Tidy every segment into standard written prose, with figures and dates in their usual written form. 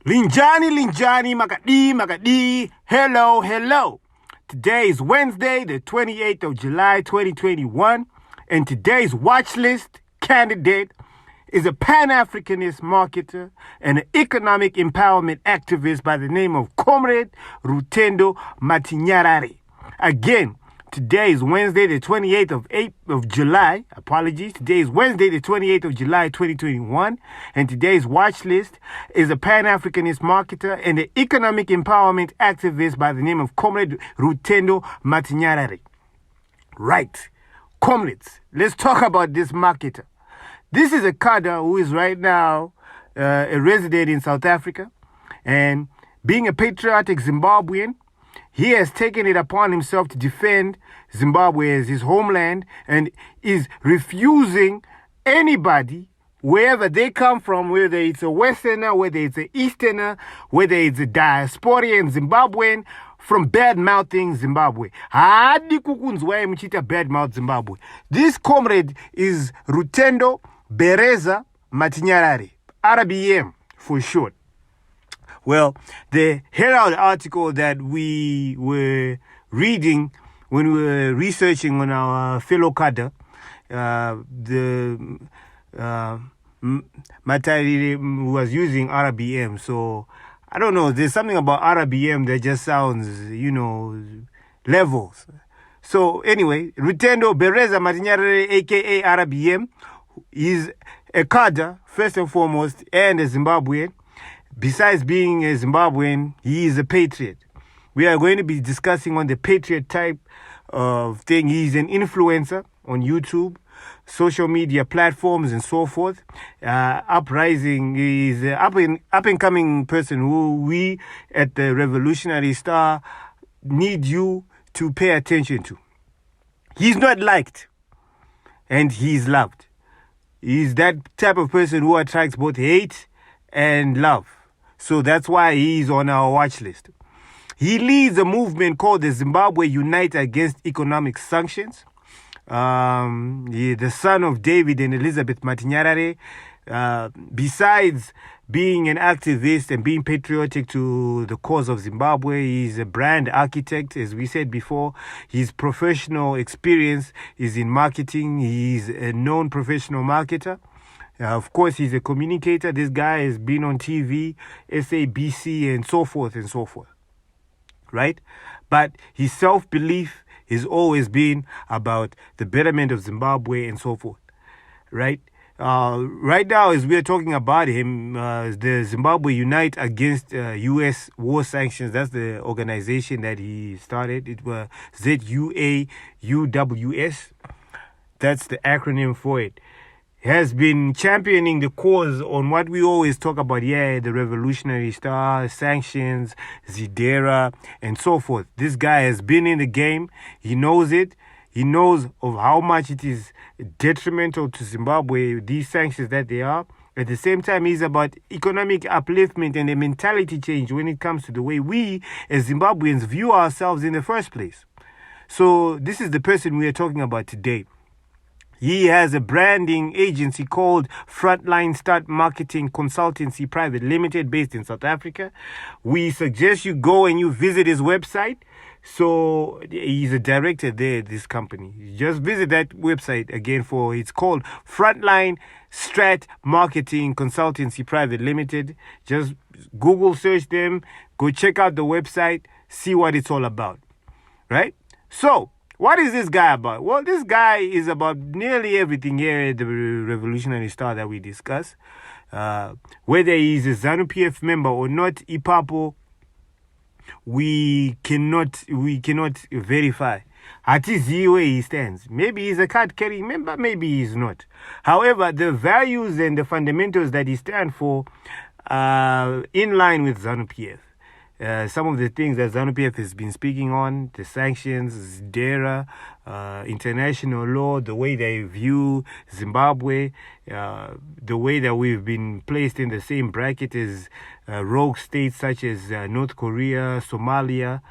Linjani, Makadi. Hello. Today is Wednesday, the 28th of July, 2021, and today's Watchlist candidate is a Pan-Africanist marketer and an economic empowerment activist by the name of Comrade Rutendo Matinyarare. Again, today is Wednesday, the 28th of July. Today is Wednesday, the 28th of July, 2021. And today's watch list is a Pan-Africanist marketer and an economic empowerment activist by the name of Comrade Rutendo Matinyarare. Right. Comrades, let's talk about this marketer. This is a cadre who is right now a resident in South Africa. And being a patriotic Zimbabwean, he has taken it upon himself to defend Zimbabwe as his homeland and is refusing anybody, wherever they come from, whether it's a Westerner, whether it's an Easterner, whether it's a diasporian Zimbabwean, from badmouthing Zimbabwe. Hadi kukunzwa mchita badmouth Zimbabwe. This comrade is Rutendo Matinyarare, RBM for short. Well, the Herald article that we were reading when we were researching on our fellow cadre, Matari was using RBM. So, I don't know, there's something about RBM that just sounds, levels. So, anyway, Rutendo Matinyarare, a.k.a. RBM, is a cadre, first and foremost, and a Zimbabwean. Besides being a Zimbabwean, he is a patriot. We are going to be discussing on the patriot type of thing. He's an influencer on YouTube, social media platforms, and so forth. Uprising, he's an up-and-coming person who we at the Revolutionary Star need you to pay attention to. He's not liked, and he's loved. He's that type of person who attracts both hate and love. So that's why he's on our watch list. He leads a movement called the Zimbabwe Unite Against Economic Sanctions. The son of David and Elizabeth Matinyarare. Besides being an activist and being patriotic to the cause of Zimbabwe, he's a brand architect, as we said before. His professional experience is in marketing. He's a known professional marketer. Of course, he's a communicator. This guy has been on TV, SABC, and so forth, right? But his self-belief has always been about the betterment of Zimbabwe and so forth, right? Right now, as we're talking about him, the Zimbabwe Unite Against U.S. War Sanctions, that's the organization that he started. It was ZUAUWS. That's the acronym for it. Has been championing the cause on what we always talk about here, the Revolutionary Star, sanctions, Zidera, and so forth. This guy has been in the game. He knows it. He knows of how much it is detrimental to Zimbabwe, these sanctions that they are. At the same time, he's about economic upliftment and a mentality change when it comes to the way we as Zimbabweans view ourselves in the first place. So this is the person we are talking about today. He has a branding agency called Frontline Start Marketing Consultancy Private Limited based in South Africa. We suggest you go and you visit his website. So he's a director there at this company. Just visit that website again it's called Frontline Strat Marketing Consultancy Private Limited. Just Google search them, go check out the website, see what it's all about. Right? So, what is this guy about? Well, this guy is about nearly everything here at the Revolutionary Star that we discuss. Whether he's a ZANU-PF member or not, Ipapo, we cannot verify. Hatizi where he stands. Maybe he's a card-carrying member, maybe he's not. However, the values and the fundamentals that he stands for are in line with ZANU-PF. Some of the things that ZANU-PF has been speaking on, the sanctions, Zidera, international law, the way they view Zimbabwe, the way that we've been placed in the same bracket as rogue states such as North Korea, Somalia,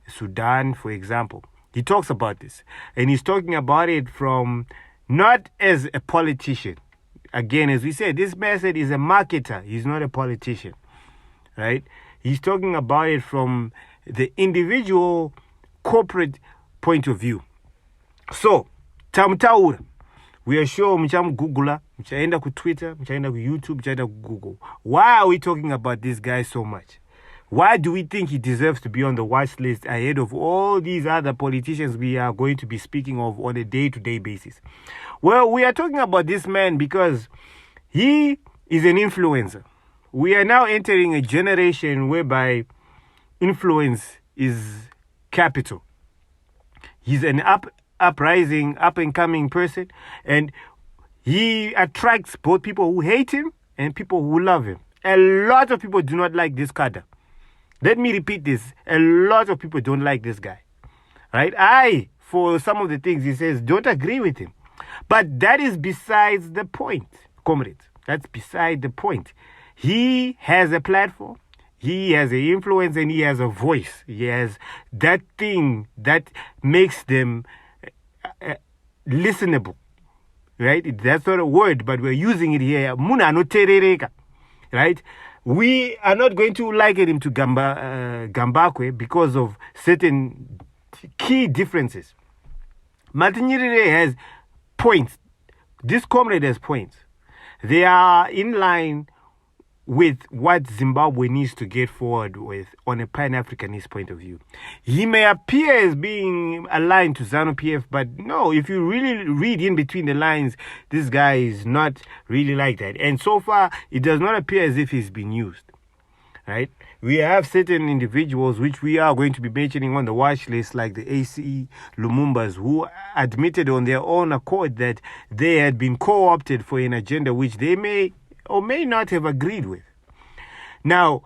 Sudan, for example. He talks about this. And he's talking about it from not as a politician. Again, as we said, this method is a marketer. He's not a politician. right? He's talking about it from the individual corporate point of view. So, tamtaura. We are sure mchamgoogla, mchaenda ku Twitter, mchaenda ku YouTube, mchaenda ku Google. Why are we talking about this guy so much? Why do we think he deserves to be on the watch list ahead of all these other politicians we are going to be speaking of on a day-to-day basis? Well, we are talking about this man because he is an influencer. We are now entering a generation whereby influence is capital. He's an uprising, up-and-coming person, and he attracts both people who hate him and people who love him. A lot of people do not like this Cadre. Let me repeat this. A lot of people don't like this guy. Right? I, for some of the things he says, don't agree with him. But that is besides the point, comrades. That's beside the point. He has a platform. He has an influence and he has a voice. He has that thing that makes them listenable. Right? That's not a word, but we're using it here. Muna no terereka. Right? We are not going to liken him to Gambakwe because of certain key differences. Matinyarare has points. This comrade has points. They are in line with what Zimbabwe needs to get forward with on a Pan-Africanist point of view. He may appear as being aligned to ZANU-PF, but no, if you really read in between the lines, this guy is not really like that. And so far, it does not appear as if he's been used. Right? We have certain individuals which we are going to be mentioning on the watch list, like the AC Lumumbas, who admitted on their own accord that they had been co-opted for an agenda which they may or may not have agreed with. Now,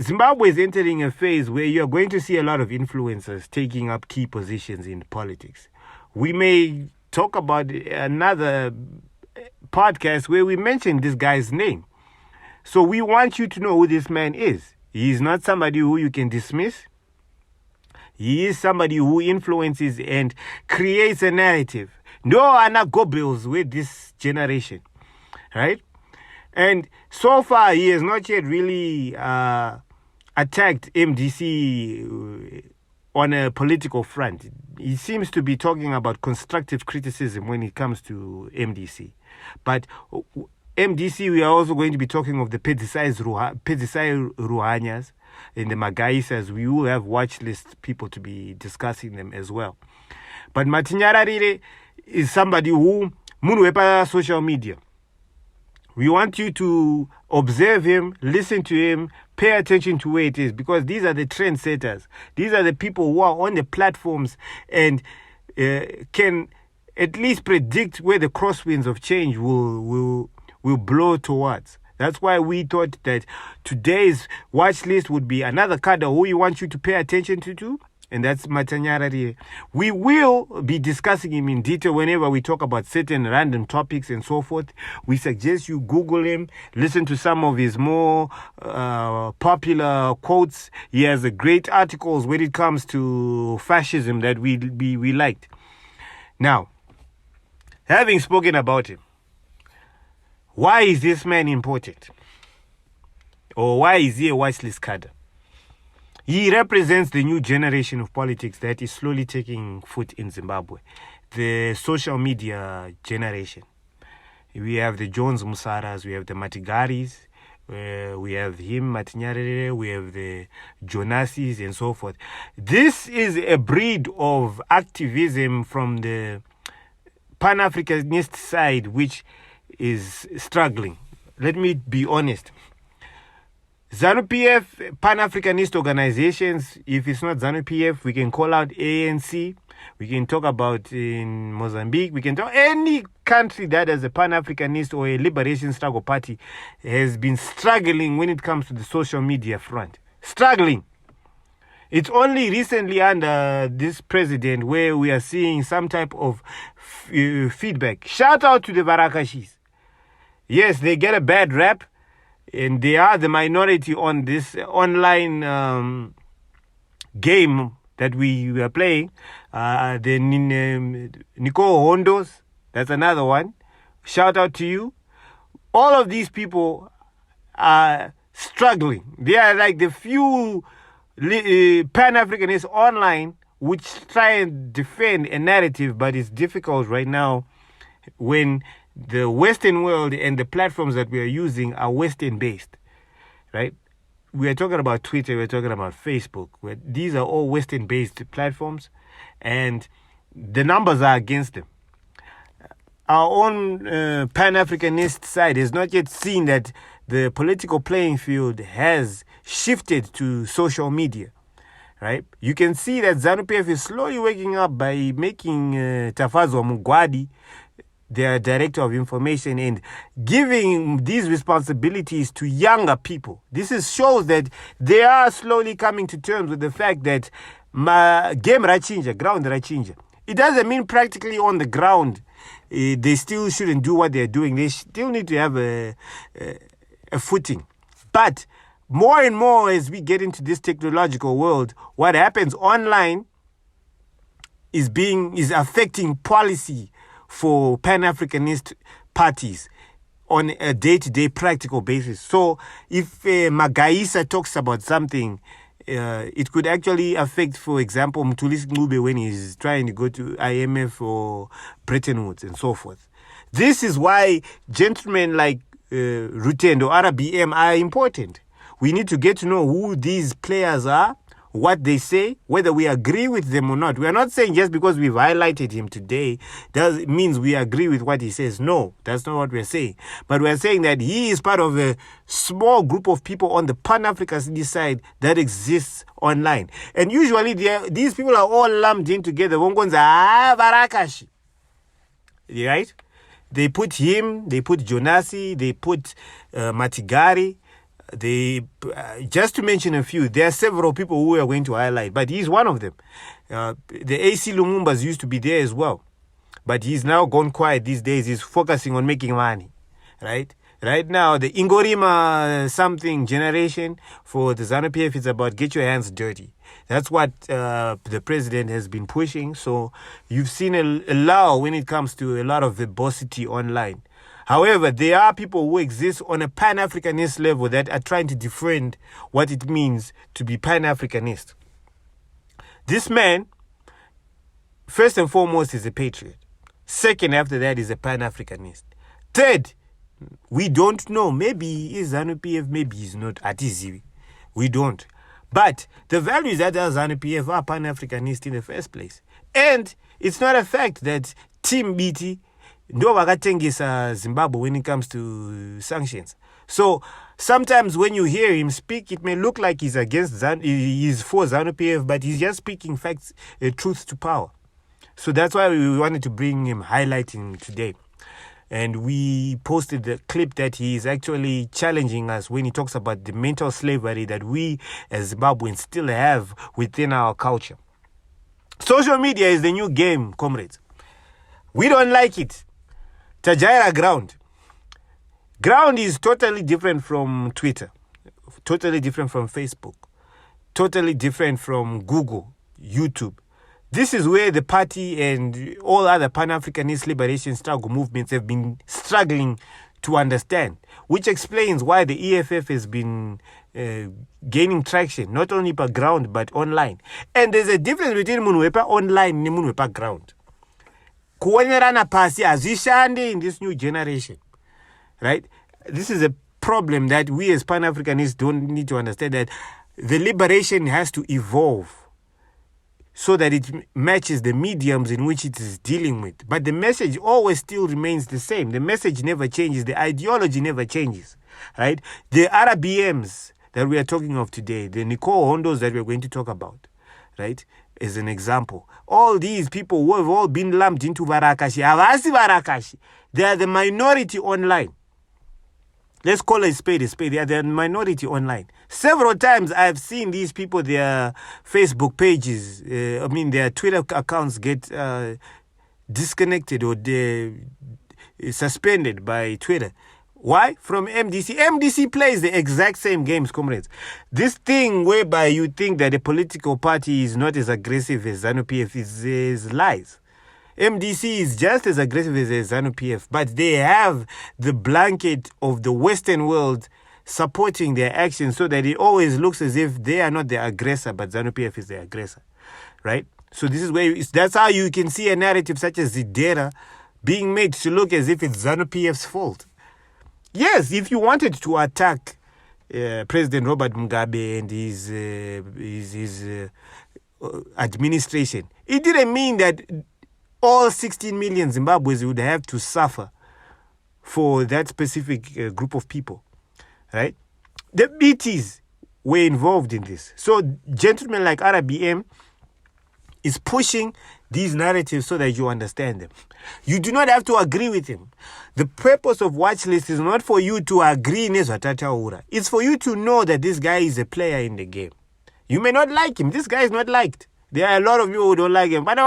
Zimbabwe is entering a phase where you're going to see a lot of influencers taking up key positions in politics. We may talk about another podcast where we mention this guy's name. So we want you to know who this man is. He is not somebody who you can dismiss. He is somebody who influences and creates a narrative. No Anna Goebbels with this generation, right? And so far, he has not yet really attacked MDC on a political front. He seems to be talking about constructive criticism when it comes to MDC. But MDC, we are also going to be talking of the Pedisai Ruhanyas and the Magaisas. We will have watch list people to be discussing them as well. But Matinyarare is somebody who, Munwepa social media. We want you to observe him, listen to him, pay attention to where it is, because these are the trendsetters. These are the people who are on the platforms and can at least predict where the crosswinds of change will blow towards. That's why we thought that today's watch list would be another Cadre who we want you to pay attention to, and that's Matinyarare. We will be discussing him in detail whenever we talk about certain random topics and so forth. We suggest you Google him, listen to some of his more popular quotes. He has great articles when it comes to fascism that we liked. Now, having spoken about him, why is this man important? Or why is he a watchlist Cadre? He represents the new generation of politics that is slowly taking foot in Zimbabwe, the social media generation. We have the Jones Musaras, we have the Matigaris, we have him, Matinyarare, we have the Jonasis and so forth. This is a breed of activism from the Pan-Africanist side which is struggling. Let me be honest. ZANU-PF, Pan-Africanist organizations, if it's not ZANU-PF, we can call out ANC, we can talk about in Mozambique, we can talk any country that has a Pan-Africanist or a liberation struggle party has been struggling when it comes to the social media front. Struggling. It's only recently under this president where we are seeing some type of feedback. Shout out to the Barakashis. Yes, they get a bad rap. And they are the minority on this online game that we are playing. The Nico Hondos, that's another one. Shout out to you. All of these people are struggling. They are like the few Pan-Africanists online which try and defend a narrative, but it's difficult right now when the Western world and the platforms that we are using are Western-based, right? We are talking about Twitter, we're talking about Facebook. These are all Western-based platforms, and the numbers are against them. Our own Pan-Africanist side has not yet seen that the political playing field has shifted to social media, right? You can see that ZANU-PF is slowly waking up by making Tafazo Mugwadi their director of information and giving these responsibilities to younger people. This shows that they are slowly coming to terms with the fact that game rachinja, ground rachinja. It doesn't mean practically on the ground they still shouldn't do what they're doing. They still need to have a footing. But more and more as we get into this technological world, what happens online is affecting policy for Pan-Africanist parties on a day-to-day practical basis. So if Magaisa talks about something, it could actually affect, for example, Mtulisi Ngube when he's trying to go to IMF or Bretton Woods and so forth. This is why gentlemen like Rutendo, RBM are important. We need to get to know who these players are, what they say, whether we agree with them or not. We are not saying just because we've highlighted him today, that means we agree with what he says. No, that's not what we're saying. But we're saying that he is part of a small group of people on the Pan-Africanist side that exists online. And usually these people are all lumped in together. Right? They put him, they put Jonasi, they put Matigari. Just to mention a few, there are several people who we are going to highlight, but he's one of them. The AC Lumumbas used to be there as well, but he's now gone quiet these days. He's focusing on making money, right? Right now, the Ingorima something generation for the ZANU-PF is about get your hands dirty. That's what the president has been pushing. So you've seen a lull when it comes to a lot of verbosity online. However, there are people who exist on a Pan-Africanist level that are trying to defend what it means to be Pan-Africanist. This man, first and foremost, is a patriot. Second, after that, is a Pan-Africanist. Third, we don't know. Maybe he is ZANU-PF, maybe he's not. Atiziwi. We don't. But the values that are ZANU-PF are Pan-Africanist in the first place. And it's not a fact that Team BT ndo vakatengesa Zimbabwe when it comes to sanctions. So sometimes when you hear him speak, it may look like he's he's for ZANU-PF, but he's just speaking facts, truth to power. So that's why we wanted to bring him, highlighting today. And we posted the clip that he is actually challenging us when he talks about the mental slavery that we as Zimbabweans still have within our culture. Social media is the new game, comrades. We don't like it. Tajaira ground. Ground is totally different from Twitter, totally different from Facebook, totally different from Google, YouTube. This is where the party and all other Pan-Africanist liberation struggle movements have been struggling to understand, which explains why the EFF has been gaining traction, not only per ground, but online. And there's a difference between Munwepa online and Munwepa ground. Kuonerana pasi azishande in this new generation, right? This is a problem that we as Pan-Africanists don't need to understand, that the liberation has to evolve so that it matches the mediums in which it is dealing with. But the message always still remains the same. The message never changes. The ideology never changes, right? The RBMs that we are talking of today, the Nicole Hondos that we're going to talk about, right, as an example. All these people who have all been lumped into Varakashi, Avasi Varakashi, they are the minority online. Let's call a spade a spade. They are the minority online. Several times I've seen these people, their Facebook pages, their Twitter accounts get disconnected or suspended by Twitter. Why? From MDC. MDC plays the exact same games, comrades. This thing whereby you think that a political party is not as aggressive as ZANU-PF is lies. MDC is just as aggressive as ZANU-PF, but they have the blanket of the Western world supporting their actions so that it always looks as if they are not the aggressor, but ZANU-PF is the aggressor, right? So this is where that's how you can see a narrative such as Zidera being made to look as if it's ZANU-PF's fault. Yes, if you wanted to attack President Robert Mugabe and his administration, it didn't mean that all 16 million Zimbabweans would have to suffer for that specific group of people, right? The BTs were involved in this. So gentlemen like RBM is pushing these narratives so that you understand them. You do not have to agree with him. The purpose of Watchlist is not for you to agree nezvatataura. It's for you to know that this guy is a player in the game. You may not like him. This guy is not liked. There are a lot of people who don't like him. But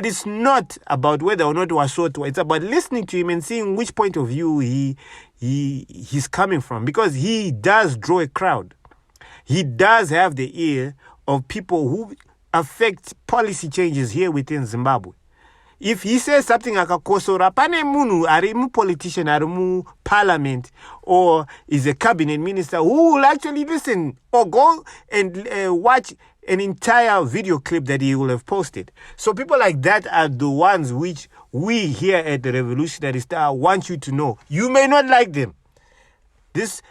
it's not about whether or not wasotwa. It's about listening to him and seeing which point of view he's coming from. Because he does draw a crowd. He does have the ear of people who affect policy changes here within Zimbabwe. If he says something like a kosora, pane munu arimu politician, arimu parliament, or is a cabinet minister who will actually listen or go and watch an entire video clip that he will have posted. So people like that are the ones which we here at the Revolutionary Star want you to know. You may not like them. This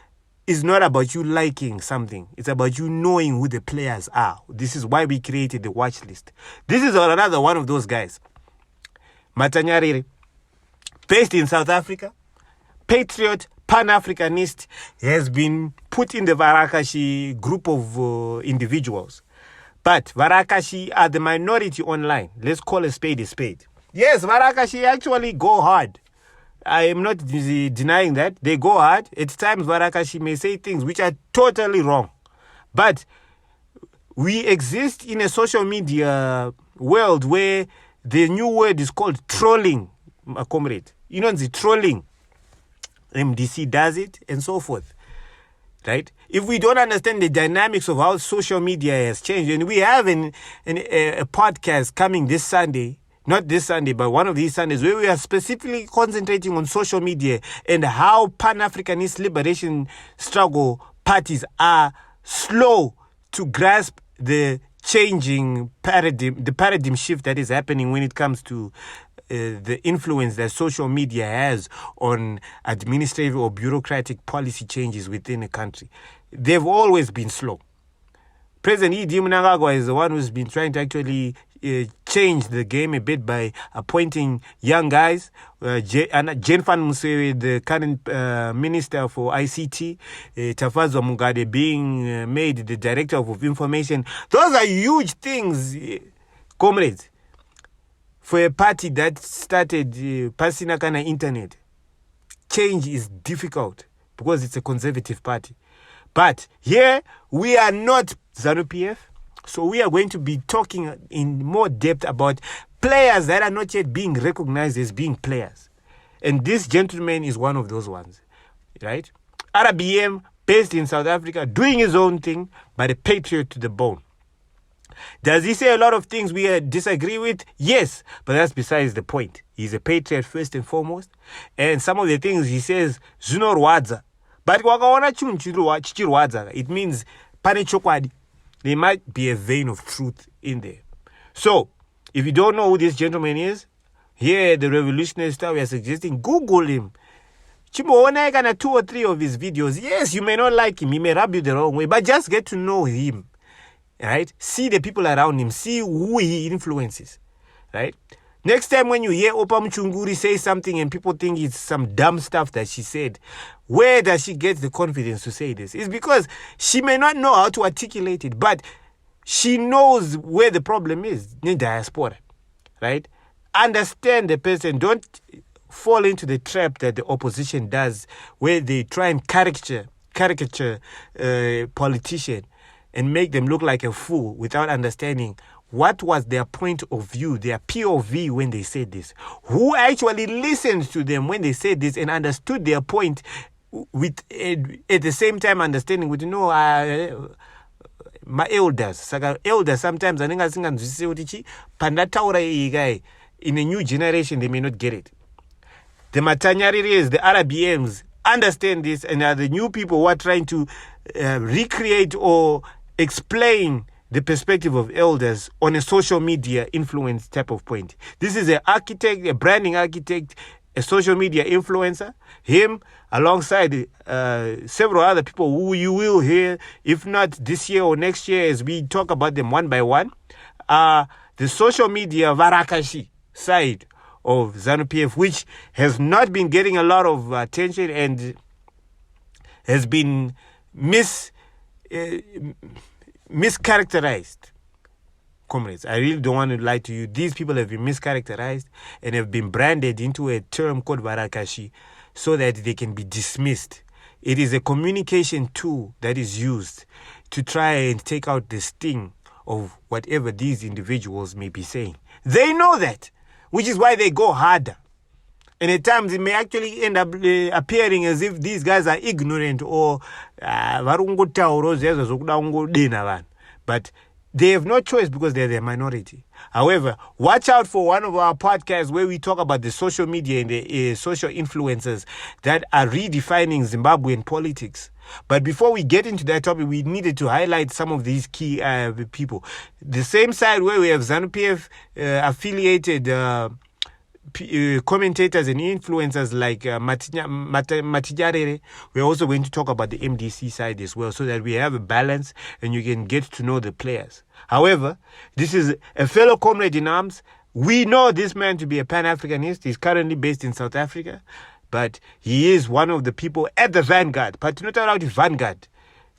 is not about you liking something. It's about you knowing who the players are. This is why we created the watch list. This is another one of those guys. Matinyarare, based in South Africa, patriot, Pan-Africanist, has been put in the Varakashi group of individuals. But Varakashi are the minority online. Let's call a spade a spade. Yes, Varakashi actually go hard. I am not denying that. They go hard. At times, Varakashi may say things which are totally wrong. But we exist in a social media world where the new word is called trolling, Comrade. You know, the trolling. MDC does it and so forth. Right? If we don't understand the dynamics of how social media has changed, and we have a podcast coming this Sunday, not this Sunday, but one of these Sundays, where we are specifically concentrating on social media and how Pan-Africanist liberation struggle parties are slow to grasp the changing paradigm, the paradigm shift that is happening when it comes to the influence that social media has on administrative or bureaucratic policy changes within a country. They've always been slow. President Idi Mnangagwa is the one who's been trying to actually change the game a bit by appointing young guys. Jane Van Musewe, the current minister for ICT, Tafazwa Mugade being made the director of information. Those are huge things, comrades, for a party that started passing a kind of internet. Change is difficult because it's a conservative party. But here, we are not ZANU-PF. So we are going to be talking in more depth about players that are not yet being recognized as being players. And this gentleman is one of those ones, right? RBM, based in South Africa, doing his own thing, but a patriot to the bone. Does he say a lot of things we disagree with? Yes, but that's besides the point. He's a patriot first and foremost. And some of the things he says, zvinorwadza. But wakaona chinhu chichirwadza, it means pane chokwadi. There might be a vein of truth in there. So, if you don't know who this gentleman is, here at the Revolutionary Star, we are suggesting Google him. Chimboona kana 2 or 3 of his videos. Yes, you may not like him, he may rub you the wrong way, but just get to know him. Right? See the people around him, see who he influences. Right? Next time when you hear Opa Mchunguri say something and people think it's some dumb stuff that she said, where does she get the confidence to say this? It's because she may not know how to articulate it, but she knows where the problem is in diaspora. Right? Understand the person. Don't fall into the trap that the opposition does, where they try and caricature politician and make them look like a fool without understanding what was their point of view, their POV when they said this. Who actually listened to them when they said this and understood their point with at the same time understanding with, my elders. Saka elders sometimes in a new generation they may not get it. The Matinyarare, the RBMs understand this and are the new people who are trying to recreate or explain the perspective of elders on a social media influence type of point. This is an architect, a branding architect, a social media influencer, him alongside several other people who you will hear, if not this year or next year, as we talk about them one by one, the social media Varakashi side of ZANU-PF, which has not been getting a lot of attention and has been mischaracterized. Comrades, I really don't want to lie to you. These people have been mischaracterized and have been branded into a term called Varakashi so that they can be dismissed. It is a communication tool that is used to try and take out the sting of whatever these individuals may be saying. They know that, which is why they go harder. And at times it may actually end up appearing as if these guys are ignorant or but they have no choice because they're the minority. However, watch out for one of our podcasts where we talk about the social media and the social influencers that are redefining Zimbabwean politics. But before we get into that topic, we needed to highlight some of these key people. The same side where we have ZANU-PF affiliated commentators and influencers like Matinyarare. We're also going to talk about the MDC side as well so that we have a balance and you can get to know the players. However, this is a fellow comrade in arms. We know this man to be a Pan-Africanist. He's currently based in South Africa, but he is one of the people at the vanguard. Patriotism vanguard.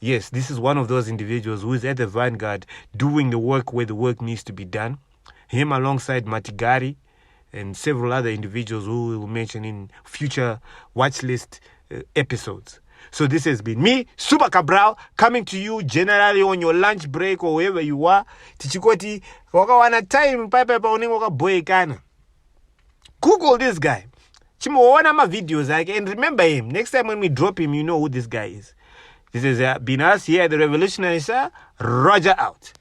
Yes, this is one of those individuals who is at the vanguard doing the work where the work needs to be done. Him alongside Matigari and several other individuals who we will mention in future Watchlist episodes. So this has been me, Super Cabral, coming to you generally on your lunch break or wherever you are. Tichikoti, wakawana time, kana. Google this guy. Chimuona ma videos and remember him. Next time when we drop him, you know who this guy is. This has been us here at the Revolutionary Sir. Roger out.